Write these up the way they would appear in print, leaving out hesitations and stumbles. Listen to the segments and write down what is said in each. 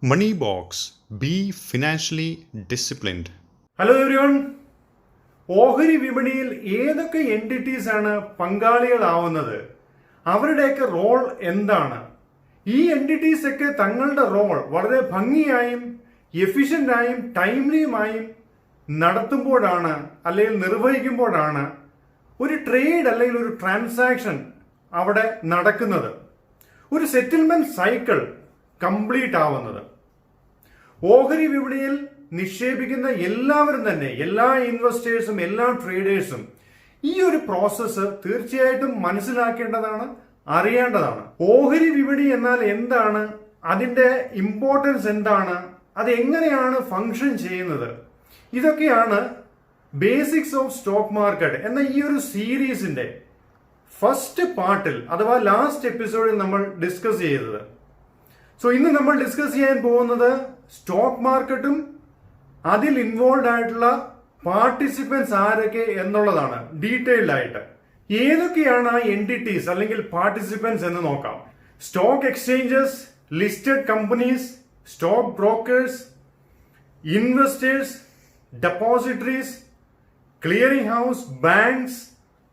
Money Box. Be financially disciplined. Hello everyone. ഓഹരി വിപണിയിൽ ഏതൊക്കെ എൻറ്റിറ്റീസ് ആണ് പങ്കാളികളാവുന്നത്, അവരുടെയൊക്കെ റോൾ എന്താണ്? ഈ എൻറ്റിറ്റീസ് ഒക്കെ തങ്ങളുടെ റോൾ വളരെ ഭംഗിയായും എഫിഷ്യൻ്റായും ടൈംലിയുമായും നടത്തുമ്പോഴാണ് അല്ലെങ്കിൽ നിർവഹിക്കുമ്പോഴാണ് ഒരു ട്രേഡ് അല്ലെങ്കിൽ ഒരു ട്രാൻസാക്ഷൻ അവിടെ നടക്കുന്നത്, ഒരു സെറ്റിൽമെന്റ് സൈക്കിൾ കംപ്ലീറ്റ് ആവുന്നത്. ഓഹരി വിപണിയിൽ നിക്ഷേപിക്കുന്ന എല്ലാവരും തന്നെ, എല്ലാ ഇൻവെസ്റ്റേഴ്സും എല്ലാ ട്രേഡേഴ്സും ഈ ഒരു പ്രോസസ്സ് തീർച്ചയായിട്ടും മനസ്സിലാക്കേണ്ടതാണ്, അറിയേണ്ടതാണ്. ഓഹരി വിപണി എന്നാൽ എന്താണ്, അതിന്റെ ഇമ്പോർട്ടൻസ് എന്താണ്, അത് എങ്ങനെയാണ് ഫങ്ഷൻ ചെയ്യുന്നത്, ഇതൊക്കെയാണ് ബേസിക്സ് ഓഫ് സ്റ്റോക്ക് മാർക്കറ്റ് എന്ന ഈ ഒരു സീരീസിന്റെ ഫസ്റ്റ് പാർട്ടിൽ അഥവാ ലാസ്റ്റ് എപ്പിസോഡിൽ നമ്മൾ ഡിസ്കസ് ചെയ്തത്. സോ ഇന്ന് നമ്മൾ ഡിസ്കസ് ചെയ്യാൻ പോകുന്നത് സ്റ്റോക്ക് മാർക്കറ്റും അതിൽ ഇൻവോൾവ് ആയിട്ടുള്ള പാർട്ടിസിപ്പൻസ് ആരൊക്കെ എന്നുള്ളതാണ്, ഡീറ്റെയിൽഡ് ആയിട്ട്. ഏതൊക്കെയാണ് ആ എൻറ്റിറ്റീസ് അല്ലെങ്കിൽ പാർട്ടിസിപ്പൻസ് എന്ന് നോക്കാം. Stock exchanges, listed companies, stock brokers, investors, depositories, clearing house, banks,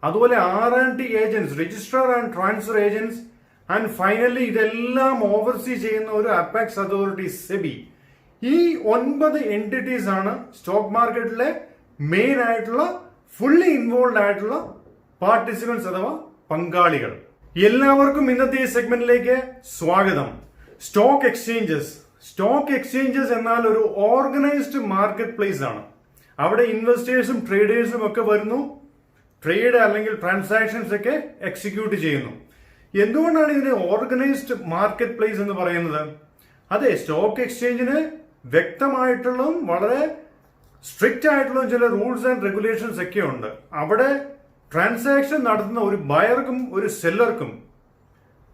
അതുപോലെ R&D agents, registrar and transfer agents, and finally ഇതെല്ലാം ഓവർസീ ചെയ്യുന്ന ഒരു അപ്പെക്സ് അതോറിറ്റി സെബി. ഈ 9 എൻറ്റിറ്റീസ് ആണ് സ്റ്റോക്ക് മാർക്കറ്റിലെ മെയിൻ ആയിട്ടുള്ള ഫുള്ളി ഇൻവോൾവ് ആയിട്ടുള്ള പാർട്ടിസിപ്പൻസ് അഥവാ പങ്കാളികൾ. എല്ലാവർക്കും ഇന്നത്തെ ഈ സെഗ്മെന്റിലേക്ക് സ്വാഗതം. Stock exchanges. സ്റ്റോക്ക് എക്സ്ചേഞ്ചസ് എന്നാൽ ഒരു ഓർഗനൈസ്ഡ് മാർക്കറ്റ് പ്ലേസ് ആണ്. അവിടെ ഇൻവെസ്റ്റേഴ്സും ട്രേഡേഴ്സും ഒക്കെ വരുന്നു, ട്രേഡ് അല്ലെങ്കിൽ ട്രാൻസാക്ഷൻസ് ഒക്കെ എക്സിക്യൂട്ട് ചെയ്യുന്നു. എന്തുകൊണ്ടാണ് ഇതിനെ ഓർഗനൈസ്ഡ് മാർക്കറ്റ് പ്ലേസ് എന്ന് പറയുന്നത്? അതെ, സ്റ്റോക്ക് എക്സ്ചേഞ്ചിന് വ്യക്തമായിട്ടുള്ളതും വളരെ സ്ട്രിക്റ്റ് ആയിട്ടുള്ള ചില റൂൾസ് ആൻഡ് റെഗുലേഷൻസ് ഒക്കെ ഉണ്ട്. അവിടെ ട്രാൻസാക്ഷൻ നടത്തുന്ന ഒരു ബയർക്കും ഒരു സെല്ലർക്കും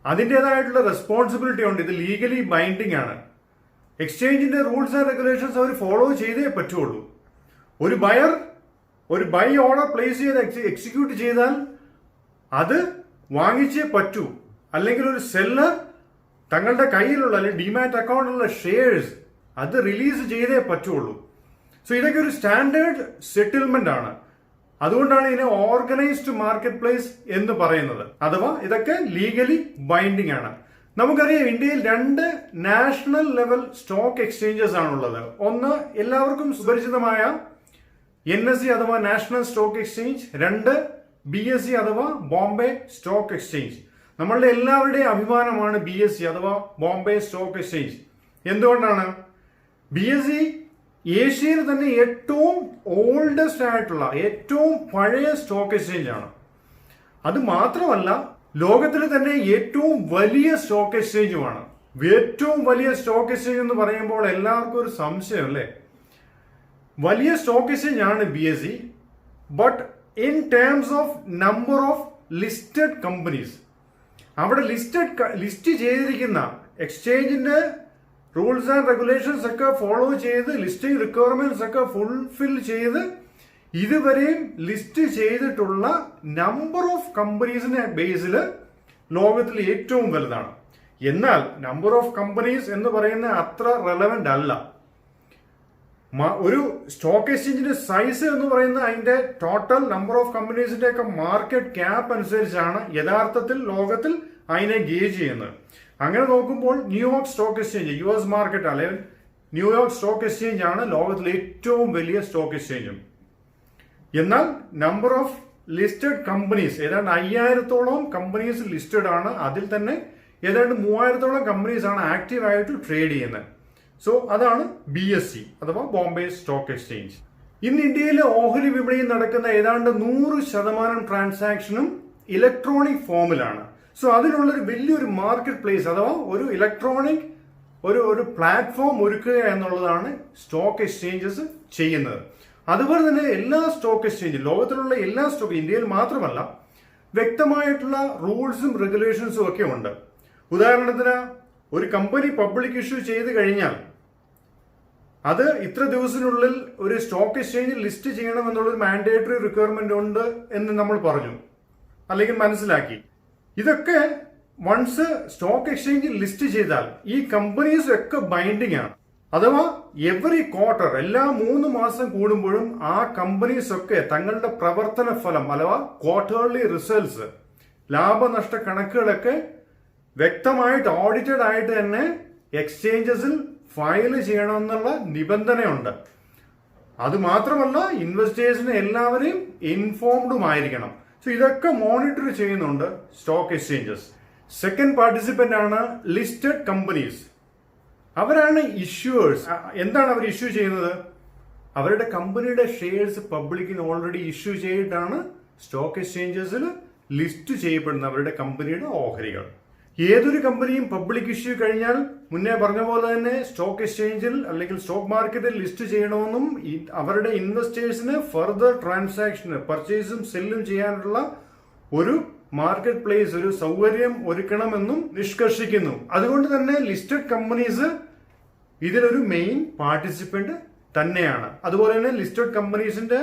അതിൻ്റെതായിട്ടുള്ള റെസ്പോൺസിബിലിറ്റി ഉണ്ട്. ഇത് ലീഗലി ബൈൻഡിങ് ആണ്. എക്സ്ചേഞ്ചിന്റെ റൂൾസ് ആൻഡ് റെഗുലേഷൻസ് അവർ ഫോളോ ചെയ്തേ പറ്റുള്ളൂ. ഒരു ബയർ ഒരു ബൈ ഓർഡർ പ്ലേസ് ചെയ്ത് എക്സിക്യൂട്ട് ചെയ്താൽ അത് വാങ്ങിച്ചേ പറ്റൂ. അല്ലെങ്കിൽ ഒരു സെല്ലർ തങ്ങളുടെ കയ്യിലുള്ള അല്ലെങ്കിൽ ഡിമാറ്റ് അക്കൗണ്ടിലുള്ള ഷെയർസ് അത് റിലീസ് ചെയ്തേ പറ്റുള്ളൂ. സോ ഇതൊക്കെ ഒരു സ്റ്റാൻഡേർഡ് സെറ്റിൽമെന്റ് ആണ്. അതുകൊണ്ടാണ് ഇതിനെ ഓർഗനൈസ്ഡ് മാർക്കറ്റ് പ്ലേസ് എന്ന് പറയുന്നത്. അഥവാ ഇതൊക്കെ ലീഗലി ബൈൻഡിങ് ആണ്. നമുക്കറിയാം, ഇന്ത്യയിൽ 2 നാഷണൽ ലെവൽ സ്റ്റോക്ക് എക്സ്ചേഞ്ചസ് ആണുള്ളത്. ഒന്ന് എല്ലാവർക്കും സുപരിചിതമായ NSE അഥവാ നാഷണൽ സ്റ്റോക്ക് എക്സ്ചേഞ്ച്, 2 BSE അഥവാ ബോംബെ സ്റ്റോക്ക് എക്സ്ചേഞ്ച്. നമ്മളുടെ എല്ലാവരുടെയും അഭിമാനമാണ് BSE അഥവാ ബോംബെ സ്റ്റോക്ക് എക്സ്ചേഞ്ച്. എന്തുകൊണ്ടാണ്? BSE ഏഷ്യയിൽ തന്നെ ഏറ്റവും ഓൾഡസ്റ്റ് ആയിട്ടുള്ള ഏറ്റവും പഴയ സ്റ്റോക്ക് എക്സ്ചേഞ്ച് ആണ്. അത് മാത്രമല്ല, ലോകത്തിലെ തന്നെ ഏറ്റവും വലിയ സ്റ്റോക്ക് എക്സ്ചേഞ്ചുമാണ്. ഏറ്റവും വലിയ സ്റ്റോക്ക് എക്സ്ചേഞ്ച് എന്ന് പറയുമ്പോൾ എല്ലാവർക്കും ഒരു സംശയം അല്ലേ? വലിയ സ്റ്റോക്ക് എക്സ്ചേഞ്ച് ആണ് BSE, but in terms of number of listed companies, അവിടെ ലിസ്റ്റ് ചെയ്തിരിക്കുന്ന എക്സ്ചേഞ്ചിന്റെ റൂൾസ് ആൻഡ് റെഗുലേഷൻസ് ഒക്കെ ഫോളോ ചെയ്ത് ലിസ്റ്റിംഗ് റിക്വയർമെന്റ്സ് ഒക്കെ ഫുൾഫിൽ ചെയ്ത് ഇതുവരെയും ലിസ്റ്റ് ചെയ്തിട്ടുള്ള നമ്പർ ഓഫ് കമ്പനീസിന്റെ ബേസിൽ ലോകത്തിൽ ഏറ്റവും വലുതാണ്. എന്നാൽ നമ്പർ ഓഫ് കമ്പനീസ് എന്ന് പറയുന്ന അത്ര റെലവെന്റ് അല്ല. ഒരു സ്റ്റോക്ക് എക്സ്ചേഞ്ചിന്റെ സൈസ് എന്ന് പറയുന്നത് അതിന്റെ ടോട്ടൽ നമ്പർ ഓഫ് കമ്പനീസിന്റെ ഒക്കെ മാർക്കറ്റ് ക്യാപ്പ് അനുസരിച്ചാണ് യഥാർത്ഥത്തിൽ ലോകത്തിൽ അതിനെ ഗേജ് ചെയ്യുന്നത്. അങ്ങനെ നോക്കുമ്പോൾ New York stock exchange, US market അല്ലെങ്കിൽ ന്യൂയോർക്ക് സ്റ്റോക്ക് എക്സ്ചേഞ്ച് ആണ് ലോകത്തിലെ ഏറ്റവും വലിയ സ്റ്റോക്ക് എക്സ്ചേഞ്ചും. എന്നാൽ നമ്പർ ഓഫ് ലിസ്റ്റഡ് കമ്പനീസ് ഏതാണ്ട് 5000-ഓളം കമ്പനീസ് ലിസ്റ്റഡ് ആണ്. അതിൽ തന്നെ ഏതാണ്ട് 3000-ഓളം കമ്പനീസ് ആണ് ആക്റ്റീവ് ആയിട്ട് ട്രേഡ് ചെയ്യുന്നത്. സോ അതാണ് BSE അഥവാ ബോംബെ സ്റ്റോക്ക് എക്സ്ചേഞ്ച്. ഇന്ന് ഇന്ത്യയിലെ ഓഹരി വിപണിയിൽ നടക്കുന്ന ഏതാണ്ട് 100% ട്രാൻസാക്ഷനും ഇലക്ട്രോണിക് ഫോമിലാണ്. സോ അതിനുള്ളൊരു വലിയൊരു മാർക്കറ്റ് പ്ലേസ് അഥവാ ഒരു ഇലക്ട്രോണിക് ഒരു പ്ലാറ്റ്ഫോം ഒരുക്കുക എന്നുള്ളതാണ് സ്റ്റോക്ക് എക്സ്ചേഞ്ചസ് ചെയ്യുന്നത്. അതുപോലെ തന്നെ എല്ലാ സ്റ്റോക്ക് എക്സ്ചേഞ്ചും, ലോകത്തിലുള്ള എല്ലാ സ്റ്റോക്ക്, ഇന്ത്യയിൽ മാത്രമല്ല, വ്യക്തമായിട്ടുള്ള റൂൾസും റെഗുലേഷൻസും ഒക്കെ ഉണ്ട്. ഉദാഹരണത്തിന്, ഒരു കമ്പനി പബ്ലിക് ഇഷ്യൂ ചെയ്ത് കഴിഞ്ഞാൽ അത് ഇത്ര ദിവസത്തിനുള്ളിൽ ഒരു സ്റ്റോക്ക് എക്സ്ചേഞ്ചിൽ ലിസ്റ്റ് ചെയ്യണമെന്നുള്ളൊരു മാൻഡേറ്ററി റിക്വയർമെന്റ് ഉണ്ട് എന്ന് നമ്മൾ പറഞ്ഞു അല്ലെങ്കിൽ മനസ്സിലാക്കി. ഇതൊക്കെ വൺസ് സ്റ്റോക്ക് എക്സ്ചേഞ്ചിൽ ലിസ്റ്റ് ചെയ്താൽ ഈ കമ്പനീസ് ഒക്കെ ബൈൻഡിങ് ആണ്. അഥവാ എവറി ക്വാർട്ടർ, എല്ലാ 3 മാസം കൂടുമ്പോഴും ആ കമ്പനീസ് ഒക്കെ തങ്ങളുടെ പ്രവർത്തന ഫലം അഥവാ ക്വാർട്ടർലി റിസൾട്ട്സ്, ലാഭനഷ്ട കണക്കുകളൊക്കെ വ്യക്തമായിട്ട് ഓഡിറ്റഡ് ആയിട്ട് തന്നെ എക്സ്ചേഞ്ചസിൽ ഫയൽ ചെയ്യണമെന്നുള്ള നിബന്ധനയുണ്ട്. അത് മാത്രമല്ല ഇൻവെസ്റ്റേഴ്സിന് എല്ലാവരെയും ഇൻഫോംഡും ആയിരിക്കണം. സോ ഇതൊക്കെ മോണിറ്റർ ചെയ്യുന്നുണ്ട് സ്റ്റോക്ക് എക്സ്ചേഞ്ചസ്. സെക്കൻഡ് പാർട്ടിസിപ്പന്റ് ആണ് ലിസ്റ്റഡ് കമ്പനീസ്. അവരാണ് ഇഷ്യൂവേഴ്സ്. എന്താണ് അവർ ഇഷ്യൂ ചെയ്യുന്നത്? അവരുടെ കമ്പനിയുടെ ഷെയർസ് പബ്ലിക്കിന് ഓൾറെഡി ഇഷ്യൂ ചെയ്തിട്ടാണ് സ്റ്റോക്ക് എക്സ്ചേഞ്ചസിൽ ലിസ്റ്റ് ചെയ്യപ്പെടുന്ന അവരുടെ കമ്പനിയുടെ ഓഹരികൾ. ഏതൊരു കമ്പനിയും പബ്ലിക് ഇഷ്യൂ കഴിഞ്ഞാൽ മുന്നേ പറഞ്ഞ പോലെ തന്നെ സ്റ്റോക്ക് എക്സ്ചേഞ്ചിൽ അല്ലെങ്കിൽ സ്റ്റോക്ക് മാർക്കറ്റിൽ ലിസ്റ്റ് ചെയ്യണമെന്നും അവരുടെ ഇൻവെസ്റ്റേഴ്സിന് ഫർദർ ട്രാൻസാക്ഷന് പർച്ചേസും സെല്ലും ചെയ്യാനുള്ള ഒരു മാർക്കറ്റ് പ്ലേസ്, ഒരു സൗകര്യം ഒരുക്കണമെന്നും നിഷ്കർഷിക്കുന്നു. അതുകൊണ്ട് തന്നെ ലിസ്റ്റഡ് കമ്പനീസ് ഇതിലൊരു മെയിൻ പാർട്ടിസിപ്പന്റ് തന്നെയാണ്. അതുപോലെ തന്നെ ലിസ്റ്റഡ് കമ്പനീസിന്റെ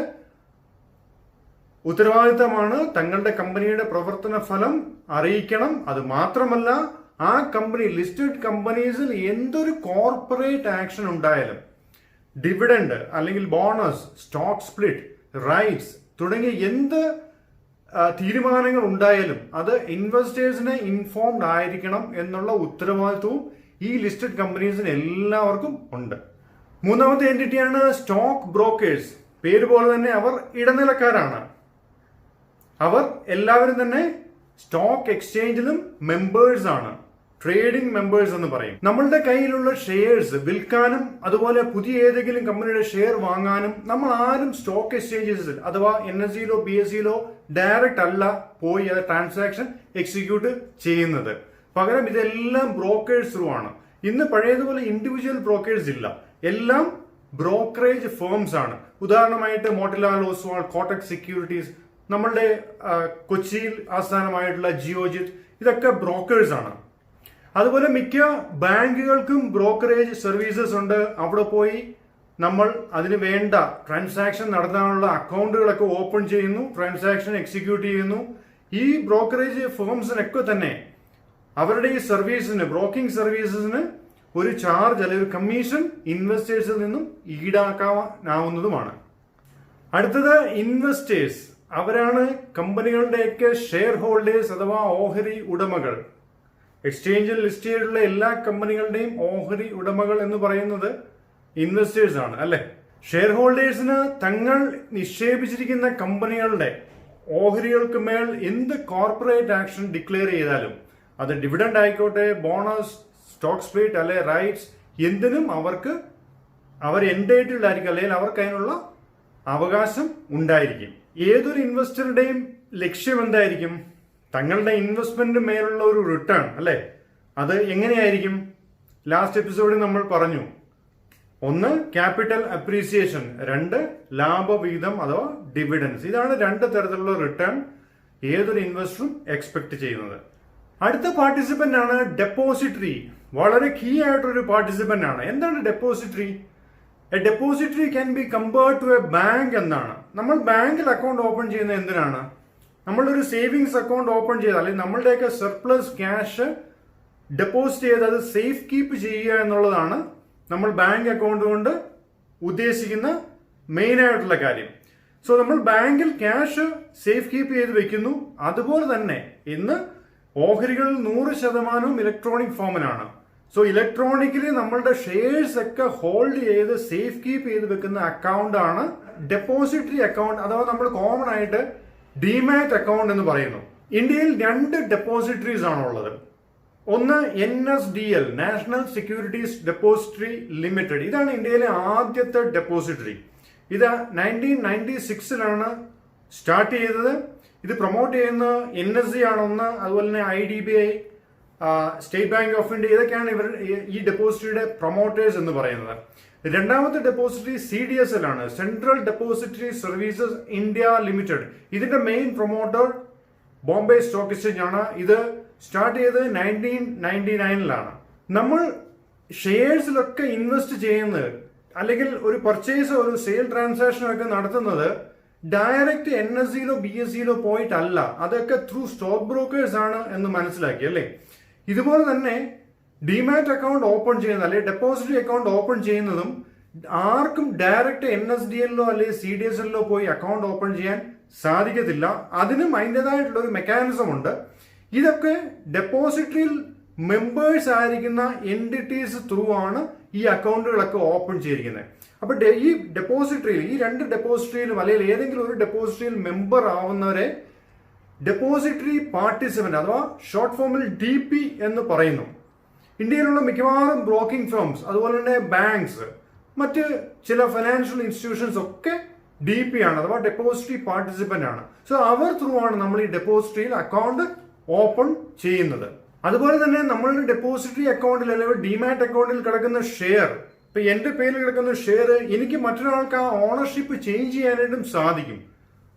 ഉത്തരവാദിത്തമാണ് തങ്ങളുടെ കമ്പനിയുടെ പ്രവർത്തന ഫലം അറിയിക്കണം. അത് മാത്രമല്ല ആ കമ്പനി, ലിസ്റ്റഡ് കമ്പനീസിൽ എന്തൊരു കോർപ്പറേറ്റ് ആക്ഷൻ ഉണ്ടായാലും, ഡിവിഡൻഡ് അല്ലെങ്കിൽ ബോണസ്, സ്റ്റോക്ക് സ്പ്ലിറ്റ്, റൈറ്റ്സ് തുടങ്ങിയ എന്ത് തീരുമാനങ്ങൾ ഉണ്ടായാലും അത് ഇൻവെസ്റ്റേഴ്സിനെ ഇൻഫോംഡ് ആയിരിക്കണം എന്നുള്ള ഉത്തരവാദിത്വവും ഈ ലിസ്റ്റഡ് കമ്പനീസിന് എല്ലാവർക്കും ഉണ്ട്. മൂന്നാമത്തെ എൻറ്റിറ്റിയാണ് സ്റ്റോക്ക് ബ്രോക്കേഴ്സ്. പേര് പോലെ തന്നെ അവർ ഇടനിലക്കാരാണ്. അവർ എല്ലാവരും തന്നെ സ്റ്റോക്ക് എക്സ്ചേഞ്ചിലും മെമ്പേഴ്സ് ആണ്, ട്രേഡിംഗ് മെമ്പേഴ്സ് എന്ന് പറയും. നമ്മളുടെ കയ്യിലുള്ള ഷെയർസ് വിൽക്കാനും അതുപോലെ പുതിയ ഏതെങ്കിലും കമ്പനിയുടെ ഷെയർ വാങ്ങാനും നമ്മൾ ആരും സ്റ്റോക്ക് എക്സ്ചേഞ്ചസിൽ അഥവാ NSEയിലോ BSEയിലോ ഡയറക്റ്റ് അല്ല പോയി അത് ട്രാൻസാക്ഷൻ എക്സിക്യൂട്ട് ചെയ്യുന്നത്. പകരം ഇതെല്ലാം ബ്രോക്കേഴ്സ് ത്രൂ ആണ്. ഇന്ന് പഴയതുപോലെ ഇൻഡിവിജ്വൽ ബ്രോക്കേഴ്സ് ഇല്ല, എല്ലാം ബ്രോക്കറേജ് ഫേംസ് ആണ്. ഉദാഹരണമായിട്ട് മോട്ടിലാൽ ഓസ്വാൾ, കോട്ടക് സെക്യൂരിറ്റീസ്, നമ്മളുടെ കൊച്ചിയിൽ ആസ്ഥാനമായിട്ടുള്ള ജിയോജിത്, ഇതൊക്കെ ബ്രോക്കേഴ്സ് ആണ്. അതുപോലെ മിക്ക ബാങ്കുകൾക്കും ബ്രോക്കറേജ് സർവീസസ് ഉണ്ട്. അവിടെ പോയി നമ്മൾ അതിന് വേണ്ട ട്രാൻസാക്ഷൻ നടത്താനുള്ള അക്കൗണ്ടുകളൊക്കെ ഓപ്പൺ ചെയ്യുന്നു, ട്രാൻസാക്ഷൻ എക്സിക്യൂട്ട് ചെയ്യുന്നു. ഈ ബ്രോക്കറേജ് ഫേംസിനൊക്കെ തന്നെ അവരുടെ ഈ സർവീസിന്, ബ്രോക്കിംഗ് സർവീസസിന് ഒരു ചാർജ് അല്ലെങ്കിൽ ഒരു കമ്മീഷൻ ഇൻവെസ്റ്റേഴ്സിൽ നിന്നും ഈടാക്കാനാവുന്നതുമാണ്. അടുത്തത് ഇൻവെസ്റ്റേഴ്സ്. അവരാണ് കമ്പനികളുടെയൊക്കെ ഷെയർ ഹോൾഡേഴ്സ് അഥവാ ഓഹരി ഉടമകൾ. എക്സ്ചേഞ്ചിൽ ലിസ്റ്റ് ചെയ്തിട്ടുള്ള എല്ലാ കമ്പനികളുടെയും ഓഹരി ഉടമകൾ എന്ന് പറയുന്നത് ഇൻവെസ്റ്റേഴ്സ് ആണ്, അല്ലെ? ഷെയർ ഹോൾഡേഴ്സിന് തങ്ങൾ നിക്ഷേപിച്ചിരിക്കുന്ന കമ്പനികളുടെ ഓഹരികൾക്ക് മേൽ എന്ത് കോർപ്പറേറ്റ് ആക്ഷൻ ഡിക്ലെയർ ചെയ്താലും, അത് ഡിവിഡൻഡ് ആയിക്കോട്ടെ, ബോണസ്, സ്റ്റോക്ക് സ്പ്ലിറ്റ് അല്ലെ റൈറ്റ്സ്, എന്തിനും അവർ എൻഡേറ്റഡ് ആയിരിക്കും, അല്ലെങ്കിൽ അവർക്ക് അതിനുള്ള അവകാശം ഉണ്ടായിരിക്കും. ഏതൊരു ഇൻവെസ്റ്ററുടെയും ലക്ഷ്യം എന്തായിരിക്കും? തങ്ങളുടെ ഇൻവെസ്റ്റ്മെന്റ് മേലുള്ള ഒരു റിട്ടേൺ, അല്ലെ? അത് എങ്ങനെയായിരിക്കും? ലാസ്റ്റ് എപ്പിസോഡിൽ നമ്മൾ പറഞ്ഞു, 1 ക്യാപിറ്റൽ അപ്രീസിയേഷൻ, 2 ലാഭവിഹിതം അഥവാ ഡിവിഡൻസ്. ഇതാണ് 2 തരത്തിലുള്ള റിട്ടേൺ ഏതൊരു ഇൻവെസ്റ്ററും എക്സ്പെക്ട് ചെയ്യുന്നത്. അടുത്ത പാർട്ടിസിപ്പന്റ് ആണ് ഡെപ്പോസിറ്ററി. വളരെ കീ ആയിട്ടൊരു പാർട്ടിസിപ്പന്റ് ആണ്. എന്താണ് depository? A depository can be compared to a bank എന്നാണ്. നമ്മൾ ബാങ്കിൽ അക്കൗണ്ട് ഓപ്പൺ ചെയ്യുന്നത് എന്തിനാണ്? നമ്മളൊരു സേവിങ്സ് അക്കൗണ്ട് ഓപ്പൺ ചെയ്താൽ, അല്ലെങ്കിൽ നമ്മളുടെയൊക്കെ സർപ്ലസ് ക്യാഷ് ഡെപ്പോസിറ്റ് ചെയ്ത് അത് സേഫ് കീപ്പ് ചെയ്യുക എന്നുള്ളതാണ് നമ്മൾ ബാങ്ക് അക്കൗണ്ട് കൊണ്ട് ഉദ്ദേശിക്കുന്ന മെയിൻ ആയിട്ടുള്ള കാര്യം. സോ നമ്മൾ ബാങ്കിൽ ക്യാഷ് സേഫ് കീപ്പ് ചെയ്ത് വെക്കുന്നു. അതുപോലെ തന്നെ ഇന്ന് ഓഹരികളിൽ 100% ഇലക്ട്രോണിക് ഫോമിനാണ്. സോ ഇലക്ട്രോണിക്കലി നമ്മളുടെ ഷെയർസ് ഒക്കെ ഹോൾഡ് ചെയ്ത് സേഫ് കീപ്പ് ചെയ്ത് വെക്കുന്ന അക്കൗണ്ട് ആണ് ഡെപ്പോസിറ്ററി അക്കൗണ്ട്, അഥവാ നമ്മൾ കോമൺ ആയിട്ട് ഡിമാറ്റ് അക്കൗണ്ട് എന്ന് പറയുന്നു. ഇന്ത്യയിൽ 2 ഡെപ്പോസിറ്ററീസ് ആണുള്ളത്. ഒന്ന് NSDL, national securities depository limited. ഇതാണ് ഇന്ത്യയിലെ ആദ്യത്തെ ഡെപ്പോസിറ്ററി. ഇത് 1996 സ്റ്റാർട്ട് ചെയ്തത്. ഇത് പ്രൊമോട്ട് ചെയ്യുന്ന NSE ആണൊന്ന്, അതുപോലെ തന്നെ IDBI, State Bank of India, ഇതൊക്കെയാണ് ഈ ഡെപ്പോസിറ്ററിയുടെ പ്രൊമോട്ടേഴ്സ് എന്ന് പറയുന്നത്. രണ്ടാമത്തെ ഡെപ്പോസിറ്ററി CDSL ആണ്, Central Depository Services India Limited. ഇതിന്റെ main promoter Bombay Stock Exchange ആണ്. ഇത് സ്റ്റാർട്ട് ചെയ്തത് 1999 നമ്മൾ ഷെയർസിലൊക്കെ ഇൻവെസ്റ്റ് ചെയ്യുന്നത്, അല്ലെങ്കിൽ ഒരു പർച്ചേസ്, ഒരു സെയിൽ ട്രാൻസാക്ഷൻ ഒക്കെ നടത്തുന്നത് ഡയറക്റ്റ് NSE-യിലോ BSE-യിലോ പോയിട്ടല്ല, അതൊക്കെ ത്രൂ സ്റ്റോക്ക് ബ്രോക്കേഴ്സ് ആണ് എന്ന് മനസ്സിലാക്കി അല്ലേ. ഇതുപോലെ തന്നെ ഡിമാറ്റ് അക്കൗണ്ട് ഓപ്പൺ ചെയ്യുന്നത് അല്ലെങ്കിൽ ഡെപ്പോസിറ്ററി അക്കൗണ്ട് ഓപ്പൺ ചെയ്യുന്നതും ആർക്കും ഡയറക്റ്റ് NSDL-ലോ അല്ലെങ്കിൽ CDSL-ലോ പോയി അക്കൗണ്ട് ഓപ്പൺ ചെയ്യാൻ സാധിക്കത്തില്ല. അതിനും അതിൻ്റെതായിട്ടുള്ള ഒരു മെക്കാനിസം ഉണ്ട്. ഇതൊക്കെ ഡെപ്പോസിറ്ററിയിൽ മെമ്പേഴ്സ് ആയിരിക്കുന്ന എൻറ്റിറ്റീസ് ത്രൂ ആണ് ഈ അക്കൗണ്ടുകളൊക്കെ ഓപ്പൺ ചെയ്തിരിക്കുന്നത്. അപ്പൊ ഈ ഡെപ്പോസിറ്ററിയിൽ, ഈ രണ്ട് ഡെപ്പോസിറ്ററിയിലും അല്ലെങ്കിൽ ഏതെങ്കിലും ഒരു ഡെപ്പോസിറ്ററിയിൽ മെമ്പർ ആവുന്നവരെ ഡെപ്പോസിറ്ററി പാർട്ടിസിപ്പന്റ് അഥവാ ഷോർട്ട് ഫോമിൽ DP എന്ന് പറയുന്നു. ഇന്ത്യയിലുള്ള മിക്കവാറും ബ്രോക്കിംഗ് ഫേംസ്, അതുപോലെ തന്നെ ബാങ്ക്സ്, മറ്റ് ചില ഫൈനാൻഷ്യൽ ഇൻസ്റ്റിറ്റ്യൂഷൻസ് ഒക്കെ DP ആണ്, അഥവാ ഡെപ്പോസിറ്ററി പാർട്ടിസിപ്പന്റ് ആണ്. സോ അവർ ത്രൂ ആണ് നമ്മൾ ഈ ഡെപ്പോസിറ്ററിയിൽ അക്കൗണ്ട് ഓപ്പൺ ചെയ്യുന്നത്. അതുപോലെ തന്നെ നമ്മളുടെ ഡെപ്പോസിറ്ററി അക്കൗണ്ടിൽ അല്ലെങ്കിൽ ഡിമാറ്റ് അക്കൗണ്ടിൽ കിടക്കുന്ന ഷെയർ, ഇപ്പൊ എന്റെ പേരിൽ കിടക്കുന്ന ഷെയർ എനിക്ക് മറ്റൊരാൾക്ക് ആ ഓണർഷിപ്പ് ചേഞ്ച് ചെയ്യാനായിട്ടും സാധിക്കും.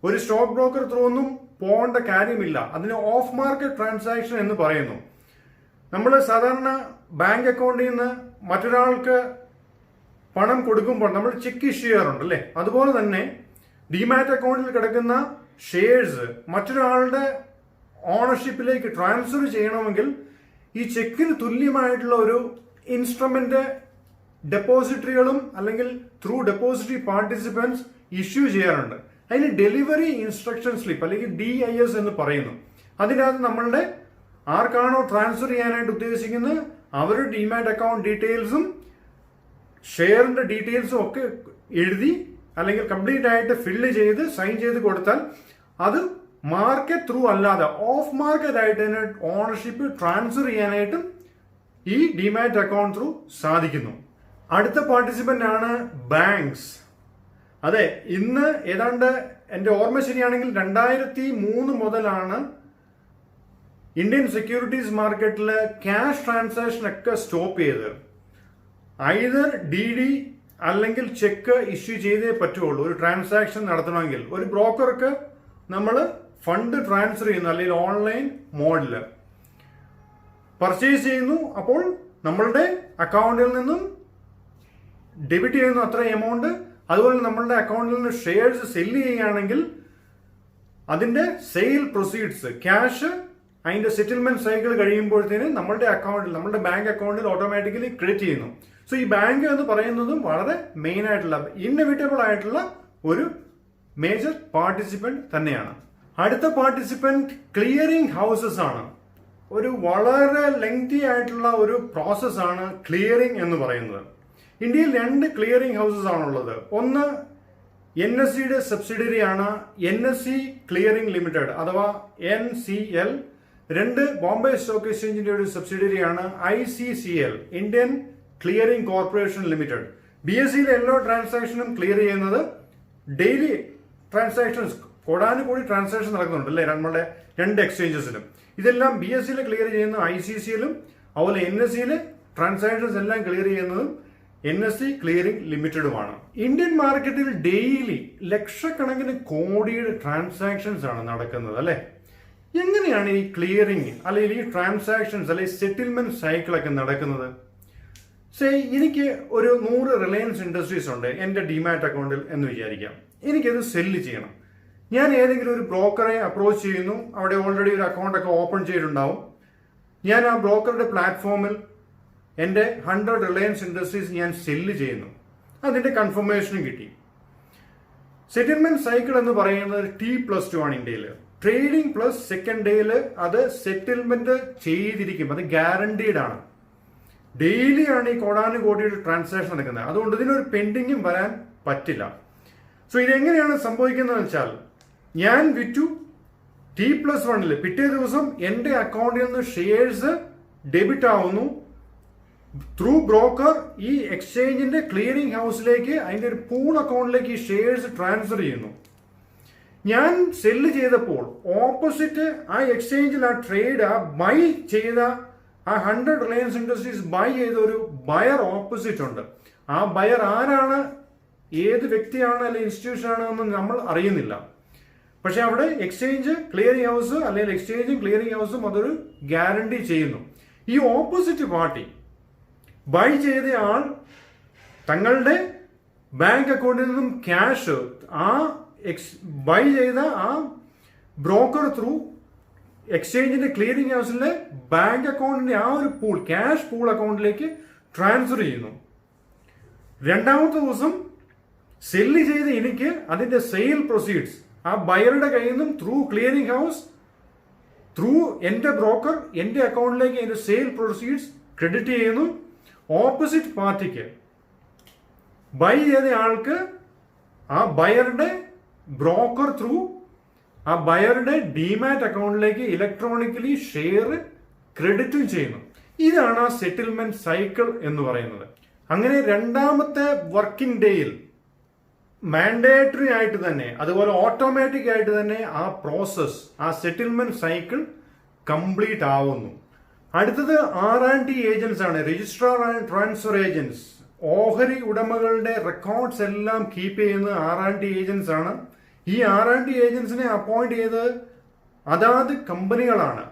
ഒരു സ്റ്റോക്ക് ബ്രോക്കർ ത്രൂ ഒന്നും പോകേണ്ട കാര്യമില്ല. അതിന് ഓഫ് മാർക്കറ്റ് ട്രാൻസാക്ഷൻ എന്ന് പറയുന്നു. നമ്മൾ സാധാരണ ബാങ്ക് അക്കൗണ്ടിൽ നിന്ന് മറ്റൊരാൾക്ക് പണം കൊടുക്കുമ്പോൾ നമ്മൾ ചെക്ക് ഇഷ്യൂ ചെയ്യാറുണ്ട് അല്ലേ. അതുപോലെ തന്നെ ഡിമാറ്റ് അക്കൗണ്ടിൽ കിടക്കുന്ന ഷെയർസ് മറ്റൊരാളുടെ ഓണർഷിപ്പിലേക്ക് ട്രാൻസ്ഫർ ചെയ്യണമെങ്കിൽ ഈ ചെക്കിന് തുല്യമായിട്ടുള്ള ഒരു ഇൻസ്ട്രുമെന്റ് ഡെപ്പോസിറ്ററികളും അല്ലെങ്കിൽ ത്രൂ ഡെപ്പോസിറ്ററി പാർട്ടിസിപ്പൻസ് ഇഷ്യൂ ചെയ്യാറുണ്ട്. അതിന് ഡെലിവറി ഇൻസ്ട്രക്ഷൻ സ്ലിപ്പ് അല്ലെങ്കിൽ DIS എന്ന് പറയുന്നു. അതിനകത്ത് നമ്മളുടെ ആർക്കാണോ ട്രാൻസ്ഫർ ചെയ്യാനായിട്ട് ഉദ്ദേശിക്കുന്നത് അവരുടെ ഡിമാറ്റ് അക്കൗണ്ട് ഡീറ്റെയിൽസും ഷെയറിന്റെ ഡീറ്റെയിൽസും ഒക്കെ എഴുതി അല്ലെങ്കിൽ കംപ്ലീറ്റ് ആയിട്ട് ഫില്ല് ചെയ്ത് സൈൻ ചെയ്ത് കൊടുത്താൽ അത് മാർക്കറ്റ് ത്രൂ അല്ലാതെ ഓഫ് മാർക്കറ്റ് ആയിട്ട് തന്നെ ഓണർഷിപ്പ് ട്രാൻസ്ഫർ ചെയ്യാനായിട്ടും ഈ ഡിമാറ്റ് അക്കൗണ്ട് ത്രൂ സാധിക്കുന്നു. അടുത്ത പാർട്ടിസിപ്പന്റ് ആണ് ബാങ്ക്സ്. അതെ, ഇന്ന് ഏതാണ്ട് എന്റെ ഓർമ്മ ശരിയാണെങ്കിൽ 2003 മുതലാണ് ഇന്ത്യൻ സെക്യൂരിറ്റീസ് മാർക്കറ്റിൽ ക്യാഷ് ട്രാൻസാക്ഷൻ ഒക്കെ സ്റ്റോപ്പ് ചെയ്ത് ഐദർ DD അല്ലെങ്കിൽ ചെക്ക് ഇഷ്യൂ ചെയ്തേ പറ്റുള്ളൂ. ഒരു ട്രാൻസാക്ഷൻ നടത്തണമെങ്കിൽ ഒരു ബ്രോക്കർക്ക് നമ്മൾ ഫണ്ട് ട്രാൻസ്ഫർ ചെയ്യുന്നു അല്ലെങ്കിൽ ഓൺലൈൻ മോഡില് പർച്ചേസ് ചെയ്യുന്നു. അപ്പോൾ നമ്മളുടെ അക്കൗണ്ടിൽ നിന്നും ഡെബിറ്റ് ചെയ്യുന്നു അത്ര എമൗണ്ട്. അതുപോലെ നമ്മളുടെ അക്കൗണ്ടിൽ നിന്ന് ഷെയർസ് സെല്ല് ചെയ്യുകയാണെങ്കിൽ അതിന്റെ സെയിൽ പ്രൊസീഡ്സ് ക്യാഷ് അതിന്റെ സെറ്റിൽമെന്റ് സൈക്കിൾ കഴിയുമ്പോഴത്തേന് നമ്മളുടെ അക്കൗണ്ടിൽ, നമ്മളുടെ ബാങ്ക് അക്കൗണ്ടിൽ ഓട്ടോമാറ്റിക്കലി ക്രെഡിറ്റ് ചെയ്യുന്നു. സോ ഈ ബാങ്ക് എന്ന് പറയുന്നതും വളരെ മെയിൻ ആയിട്ടുള്ള ഇൻഎവിറ്റബിൾ ആയിട്ടുള്ള ഒരു മേജർ പാർട്ടിസിപ്പന്റ് തന്നെയാണ്. അടുത്ത പാർട്ടിസിപ്പന്റ് ക്ലിയറിംഗ് ഹൗസസ് ആണ്. ഒരു വളരെ ലെങ്തി ആയിട്ടുള്ള ഒരു പ്രോസസ്സാണ് ക്ലിയറിംഗ് എന്ന് പറയുന്നത്. ഇന്ത്യയിൽ 2 ക്ലിയറിംഗ് ഹൗസസ് ആണുള്ളത്. ഒന്ന് NSE-യുടെ സബ്സിഡിയറി ആണ് NSE ക്ലിയറിംഗ് ലിമിറ്റഡ് അഥവാ NCL. 2 ബോംബെ സ്റ്റോക്ക് എക്സ്ചേഞ്ചിന്റെ ഒരു സബ്സിഡിയറി ആണ് ICCL, Indian clearing corporation limited. BSE-യിലെ എല്ലാ ട്രാൻസാക്ഷനും ക്ലിയർ ചെയ്യുന്നത് ഡെയിലി ട്രാൻസാക്ഷൻസ്, കോടാനുകൂടി ട്രാൻസാക്ഷൻ നടക്കുന്നുണ്ട് അല്ലേ നമ്മുടെ 2 എക്സ്ചേഞ്ചസിലും. ഇതെല്ലാം BSE-യിൽ ക്ലിയർ ചെയ്യുന്ന ICCL-ഉം അതുപോലെ NSE-യിലെ ട്രാൻസാക്ഷൻസ് എല്ലാം ക്ലിയർ ചെയ്യുന്നതും NSE ക്ലിയറിംഗ് ലിമിറ്റഡുമാണ്. ഇന്ത്യൻ മാർക്കറ്റിൽ ഡെയിലി ലക്ഷക്കണക്കിന് കോടിയുടെ ട്രാൻസാക്ഷൻസ് ആണ് നടക്കുന്നത് അല്ലെ. എങ്ങനെയാണ് ഈ ക്ലിയറിംഗ് അല്ലെങ്കിൽ ഈ ട്രാൻസാക്ഷൻസ് അല്ലെങ്കിൽ സെറ്റിൽമെന്റ് സൈക്കിളൊക്കെ നടക്കുന്നത്? എനിക്ക് ഒരു 100 റിലയൻസ് ഇൻഡസ്ട്രീസ് ഉണ്ട് എന്റെ ഡിമാറ്റ് അക്കൗണ്ടിൽ എന്ന് വിചാരിക്കാം. എനിക്കത് സെല്ല് ചെയ്യണം. ഞാൻ ഏതെങ്കിലും ഒരു ബ്രോക്കറെ അപ്രോച്ച് ചെയ്യുന്നു. അവിടെ ഓൾറെഡി ഒരു അക്കൗണ്ട് ഒക്കെ ഓപ്പൺ ചെയ്തിട്ടുണ്ടാവും. ഞാൻ ആ ബ്രോക്കറുടെ പ്ലാറ്റ്ഫോമിൽ എൻ്റെ 100 റിലയൻസ് ഇൻഡസ്ട്രീസ് ഞാൻ സെല്ല് ചെയ്യുന്നു. അതിന്റെ കൺഫർമേഷനും കിട്ടി. സെറ്റിൽമെന്റ് സൈക്കിൾ എന്ന് പറയുന്നത് T+2 ആണ് ഇന്ത്യയിൽ. ട്രേഡിംഗ് പ്ലസ് സെക്കൻഡ് ഡേയിൽ അത് സെറ്റിൽമെന്റ് ചെയ്തിരിക്കും. അത് ഗ്യാരണ്ടീഡ് ആണ്. ഡെയിലി ആണ് ഈ കോടാനുകോടിയുടെ ട്രാൻസാക്ഷൻ നടക്കുന്നത്. അതുകൊണ്ട് ഇതിനൊരു പെൻഡിങ്ങും വരാൻ പറ്റില്ല. സോ ഇതെങ്ങനെയാണ് സംഭവിക്കുന്നത് വെച്ചാൽ, ഞാൻ വിറ്റു T+1 പിറ്റേ ദിവസം എന്റെ അക്കൗണ്ടിൽ നിന്ന് ഷെയർസ് ഡെബിറ്റ് ആവുന്നു. ത്രൂ ബ്രോക്കർ ഈ എക്സ്ചേഞ്ചിന്റെ ക്ലിയറിംഗ് ഹൗസിലേക്ക് അതിന്റെ ഒരു പൂൾ അക്കൗണ്ടിലേക്ക് ഈ ഷെയർസ് ട്രാൻസ്ഫർ ചെയ്യുന്നു. ഞാൻ സെല്ല് ചെയ്തപ്പോൾ ഓപ്പോസിറ്റ് ആ എക്സ്ചേഞ്ചിൽ ആ ട്രേഡ് ആ ബൈ ചെയ്ത ആ 100 റിലയൻസ് ഇൻഡസ്ട്രീസ് ബൈ ചെയ്ത ഒരു ബയർ ഓപ്പോസിറ്റ് ഉണ്ട്. ആ ബയർ ആരാണ്, ഏത് വ്യക്തിയാണ് അല്ലെങ്കിൽ ഇൻസ്റ്റിറ്റ്യൂഷൻ ആണ് എന്ന് നമ്മൾ അറിയുന്നില്ല. പക്ഷെ അവിടെ എക്സ്ചേഞ്ച് ക്ലിയറിംഗ് ഹൗസ് അല്ലെങ്കിൽ എക്സ്ചേഞ്ചും ക്ലിയറിംഗ് ഹൗസും അതൊരു ഗ്യാരണ്ടി ചെയ്യുന്നു. ഈ ഓപ്പോസിറ്റ് പാർട്ടി ബൈ ചെയ്ത ആൾ തങ്ങളുടെ ബാങ്ക് അക്കൗണ്ടിൽ നിന്നും ക്യാഷ് ആ ബൈ ചെയ്ത ആ ബ്രോക്കർ ത്രൂ എക്സ്ചേഞ്ചിന്റെ ക്ലിയറിംഗ് ഹൗസിലെ ബാങ്ക് അക്കൗണ്ടിന്റെ ആ ഒരു പൂൾ, ക്യാഷ് പൂൾ അക്കൗണ്ടിലേക്ക് ട്രാൻസ്ഫർ ചെയ്യുന്നു. രണ്ടാമത്തെ ദിവസം സെല്ല് ചെയ്ത് എനിക്ക് അതിന്റെ സെയിൽ പ്രൊസീഡ്സ് ആ ബയറുടെ കയ്യിൽ നിന്നും ത്രൂ ക്ലിയറിംഗ് ഹൗസ് ത്രൂ എന്റെ ബ്രോക്കർ എന്റെ അക്കൗണ്ടിലേക്ക് അതിന്റെ സെയിൽ പ്രൊസീഡ്സ് ക്രെഡിറ്റ് ചെയ്യുന്നു. ഓപ്പോസിറ്റ് പാർട്ടിക്ക് ബൈ ചെയ്ത ആൾക്ക് ആ ബയറുടെ ബ്രോക്കർ ത്രൂ ആ ബയറുടെ ഡിമാറ്റ് അക്കൗണ്ടിലേക്ക് ഇലക്ട്രോണിക്കലി ഷെയർ ക്രെഡിറ്റും ചെയ്യുന്നു. ഇതാണ് ആ സെറ്റിൽമെന്റ് സൈക്കിൾ എന്ന് പറയുന്നത്. അങ്ങനെ രണ്ടാമത്തെ വർക്കിംഗ് ഡേയിൽ മാൻഡേറ്ററി ആയിട്ട് തന്നെ, അതുപോലെ ഓട്ടോമാറ്റിക് ആയിട്ട് തന്നെ ആ പ്രോസസ്, ആ സെറ്റിൽമെന്റ് സൈക്കിൾ കംപ്ലീറ്റ് ആവുന്നു. അടുത്തത് R&D ഏജൻസ് ആണ്, രജിസ്ട്രാർ ആൻഡ് ട്രാൻസ്ഫർ ഏജൻസ്. ഓഹരി ഉടമകളുടെ റെക്കോർഡ്സ് എല്ലാം കീപ്പ് ചെയ്യുന്ന R&D ഏജൻസ് ആണ്. ഈ R&D ഏജൻസിനെ അപ്പോയിന്റ് ചെയ്ത് അതാത് കമ്പനികളാണ്.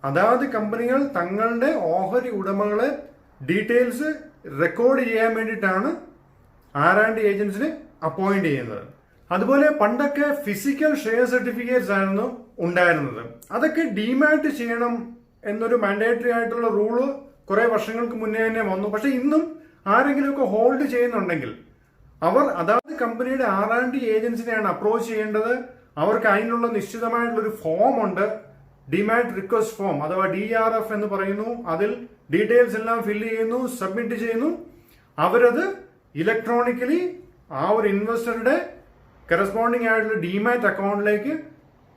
അതാത് കമ്പനികൾ തങ്ങളുടെ ഓഹരി ഉടമകളെ ഡീറ്റെയിൽസ് റെക്കോർഡ് ചെയ്യാൻ വേണ്ടിയിട്ടാണ് R&D ഏജൻസിനെ അപ്പോയിന്റ് ചെയ്യുന്നത്. അതുപോലെ പണ്ടൊക്കെ ഫിസിക്കൽ ഷെയർ സർട്ടിഫിക്കറ്റ്സ് ആയിരുന്നു ഉണ്ടായിരുന്നത്. അതൊക്കെ ഡിമാറ്റ് ചെയ്യണം എന്നൊരു മാൻഡേറ്ററി ആയിട്ടുള്ള റൂള് കുറെ വർഷങ്ങൾക്ക് മുന്നേ തന്നെ വന്നു. പക്ഷെ ഇന്നും ആരെങ്കിലുമൊക്കെ ഹോൾഡ് ചെയ്യുന്നുണ്ടെങ്കിൽ അവർ അതാത് കമ്പനിയുടെ R&D ഏജൻസിനെയാണ് അപ്രോച്ച് ചെയ്യേണ്ടത്. അവർക്ക് അതിനുള്ള നിശ്ചിതമായിട്ടുള്ള ഒരു ഫോം ഉണ്ട്, ഡിമാറ്റ് റിക്വസ്റ്റ് ഫോം അഥവാ DRF എന്ന് പറയുന്നു. അതിൽ ഡീറ്റെയിൽസ് എല്ലാം ഫില്ല് ചെയ്യുന്നു, സബ്മിറ്റ് ചെയ്യുന്നു. അവരത് ഇലക്ട്രോണിക്കലി ആ ഒരു ഇൻവെസ്റ്ററുടെ കറസ്പോണ്ടിങ് ആയിട്ടുള്ള ഡിമാറ്റ് അക്കൗണ്ടിലേക്ക്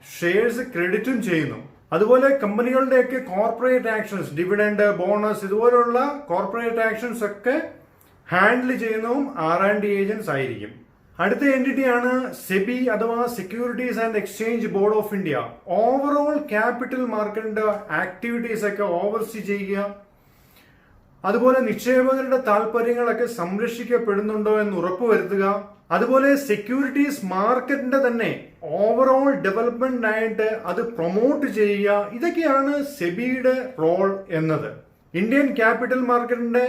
ഷെയർസ് ക്രെഡിറ്റും ചെയ്യുന്നു. അതുപോലെ കമ്പനികളുടെയൊക്കെ കോർപ്പറേറ്റ് ആക്ഷൻസ്, ഡിവിഡൻഡ്, ബോണസ്, ഇതുപോലുള്ള കോർപ്പറേറ്റ് ആക്ഷൻസ് ഒക്കെ ഹാൻഡിൽ ചെയ്യുന്നതും R&D ഏജൻസ് ആയിരിക്കും. അടുത്ത എൻറ്റിറ്റിയാണ് സെബി അഥവാ securities and exchange board of India. Overall capital മാർക്കറ്റിന്റെ ആക്ടിവിറ്റീസ് ഒക്കെ ഓവർസീ ചെയ്യുക, അതുപോലെ നിക്ഷേപകരുടെ താല്പര്യങ്ങളൊക്കെ സംരക്ഷിക്കപ്പെടുന്നുണ്ടോ എന്ന് ഉറപ്പുവരുത്തുക, അതുപോലെ സെക്യൂരിറ്റീസ് മാർക്കറ്റിന്റെ തന്നെ ഓവറോൾ ഡെവലപ്മെന്റിനായിട്ട് അത് പ്രൊമോട്ട് ചെയ്യുക. ഇതൊക്കെയാണ് സെബിയുടെ റോൾ എന്നത്. ഇന്ത്യൻ ക്യാപിറ്റൽ മാർക്കറ്റിന്റെ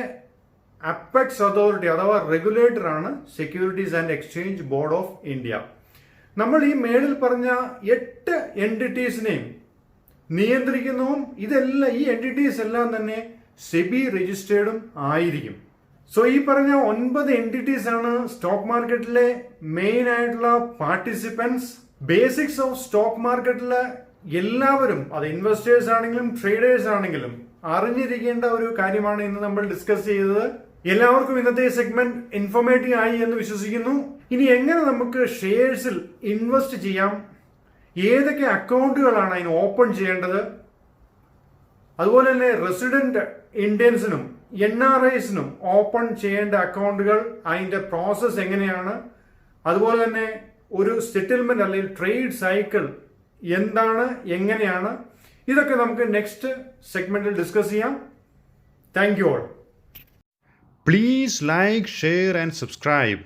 അപ്പെക്സ് അതോറിറ്റി അഥവാ റെഗുലേറ്റർ ആണ് securities and exchange board of India. നമ്മൾ ഈ മേളിൽ പറഞ്ഞ 8 എൻറ്റിറ്റീസിനെയും നിയന്ത്രിക്കുന്നതും ഇതെല്ലാം, ഈ എൻറ്റിറ്റീസ് എല്ലാം തന്നെ സെബി രജിസ്റ്റേർഡും ആയിരിക്കും. സോ ഈ പറഞ്ഞ 9 എൻറ്റിറ്റീസ് ആണ് സ്റ്റോക്ക് മാർക്കറ്റിലെ മെയിൻ ആയിട്ടുള്ള പാർട്ടിസിപ്പൻസ്. ബേസിക്സ് ഓഫ് സ്റ്റോക്ക് മാർക്കറ്റിലെ എല്ലാവരും, അത് ഇൻവെസ്റ്റേഴ്സ് ആണെങ്കിലും ട്രേഡേഴ്സ് ആണെങ്കിലും അറിഞ്ഞിരിക്കേണ്ട ഒരു കാര്യമാണ് ഇന്ന് നമ്മൾ ഡിസ്കസ് ചെയ്തത്. എല്ലാവർക്കും ഇന്നത്തെ സെഗ്മെന്റ് ഇൻഫോർമേറ്റീവ് ആയി എന്ന് വിശ്വസിക്കുന്നു. ഇനി എങ്ങനെ നമുക്ക് ഷെയർസിൽ ഇൻവെസ്റ്റ് ചെയ്യാം, ഏതൊക്കെ അക്കൗണ്ടുകളാണ് അതിന് ഓപ്പൺ ചെയ്യേണ്ടത്, അതുപോലെ തന്നെ റെസിഡന്റ് ഇന്ത്യൻസിനും NRIസിനും ഓപ്പൺ ചെയ്യേണ്ട അക്കൗണ്ടുകൾ, അതിന്റെ പ്രോസസ് എങ്ങനെയാണ്, അതുപോലെ തന്നെ ഒരു സെറ്റിൽമെന്റ് അല്ലെങ്കിൽ ട്രേഡ് സൈക്കിൾ എന്താണ്, എങ്ങനെയാണ്, ഇതൊക്കെ നമുക്ക് നെക്സ്റ്റ് സെഗ്മെന്റിൽ ഡിസ്കസ് ചെയ്യാം. Thank you all. Please like, share and subscribe.